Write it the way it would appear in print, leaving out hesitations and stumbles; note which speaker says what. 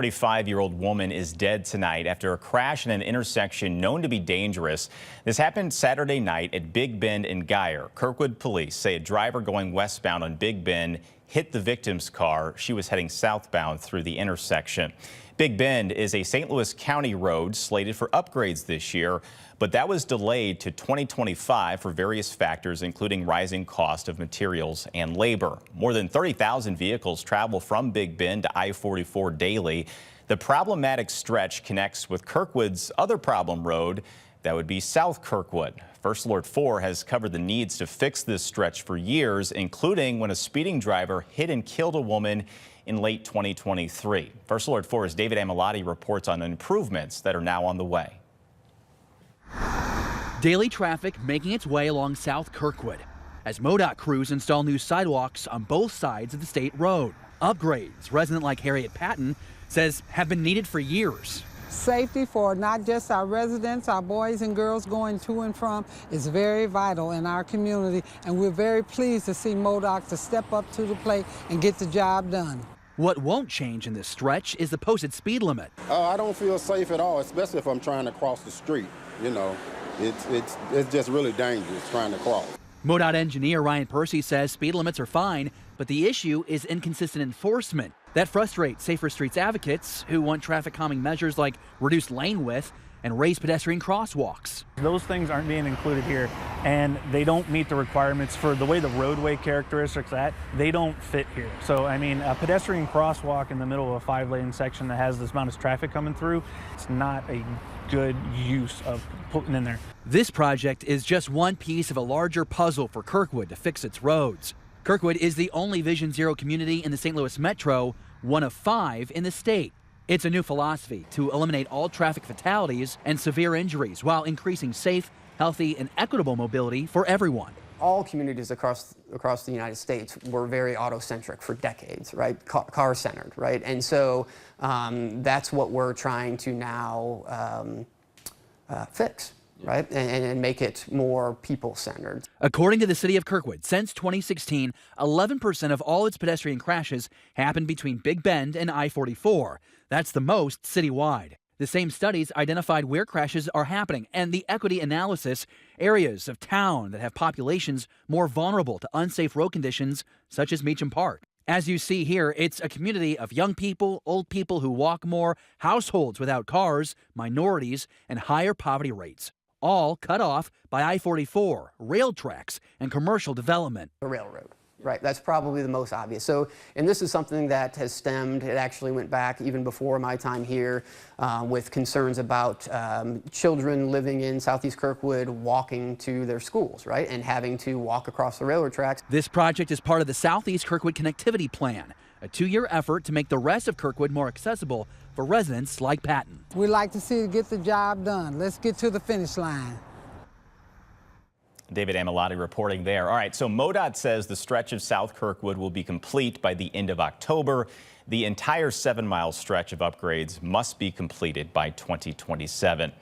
Speaker 1: 35-year-old woman is dead tonight after a crash in an intersection known to be dangerous. This happened Saturday night at Big Bend in Geyer. Kirkwood police say a driver going westbound on Big Bend hit the victim's car. She was heading southbound through the intersection. Big Bend is a St. Louis County road slated for upgrades this year, but that was delayed to 2025 for various factors, including rising cost of materials and labor. More than 30,000 vehicles travel from Big Bend to I-44 daily. The problematic stretch connects with Kirkwood's other problem road. That would be South Kirkwood. First Alert 4 has covered the needs to fix this stretch for years, including when a speeding driver hit and killed a woman in late 2023. First Alert 4's David Amilati reports on improvements that are now on the way.
Speaker 2: Daily traffic making its way along South Kirkwood as MoDOT crews install new sidewalks on both sides of the state road. Upgrades resident like Harriet Patton says have been needed for years.
Speaker 3: Safety for not just our residents, our boys and girls going to and from is very vital in our community, and we're very pleased to see MoDOT to step up to the plate and get the job done.
Speaker 2: What won't change in this stretch is the posted speed limit.
Speaker 4: I don't feel safe at all, especially if I'm trying to cross the street. You know, it's just really dangerous trying to cross.
Speaker 2: MoDOT engineer Ryan Percy says speed limits are fine, but the issue is inconsistent enforcement. That frustrates Safer Streets advocates who want traffic calming measures like reduced lane width and raised pedestrian crosswalks.
Speaker 5: Those things aren't being included here, and they don't meet the requirements for the way the roadway characteristics they don't fit here. So, I mean, a pedestrian crosswalk in the middle of a 5-lane section that has this amount of traffic coming through, it's not a good use of putting in there.
Speaker 2: This project is just one piece of a larger puzzle for Kirkwood to fix its roads. Kirkwood is the only Vision Zero community in the St. Louis Metro, one of 5 in the state. It's a new philosophy to eliminate all traffic fatalities and severe injuries while increasing safe, healthy, and equitable mobility for everyone.
Speaker 6: All communities across the United States were very auto-centric for decades, right? Car-centered, right? And so that's what we're trying to now fix. Right, and make it more people-centered.
Speaker 2: According to the city of Kirkwood, since 2016, 11% of all its pedestrian crashes happened between Big Bend and I-44. That's the most citywide. The same studies identified where crashes are happening and the equity analysis, areas of town that have populations more vulnerable to unsafe road conditions, such as Meacham Park. As you see here, it's a community of young people, old people who walk more, households without cars, minorities, and higher poverty rates. All cut off by I-44, rail tracks, and commercial development.
Speaker 6: The railroad, right? That's probably the most obvious. So, and this is something that has stemmed, it actually went back even before my time here with concerns about children living in Southeast Kirkwood walking to their schools, right? And having to walk across the railroad tracks.
Speaker 2: This project is part of the Southeast Kirkwood Connectivity Plan, a 2-year effort to make the rest of Kirkwood more accessible for residents like Patton.
Speaker 3: We'd like to see it get the job done. Let's get to the finish line.
Speaker 1: David Amilati reporting there. All right, so MoDOT says the stretch of South Kirkwood will be complete by the end of October. The entire 7-mile stretch of upgrades must be completed by 2027.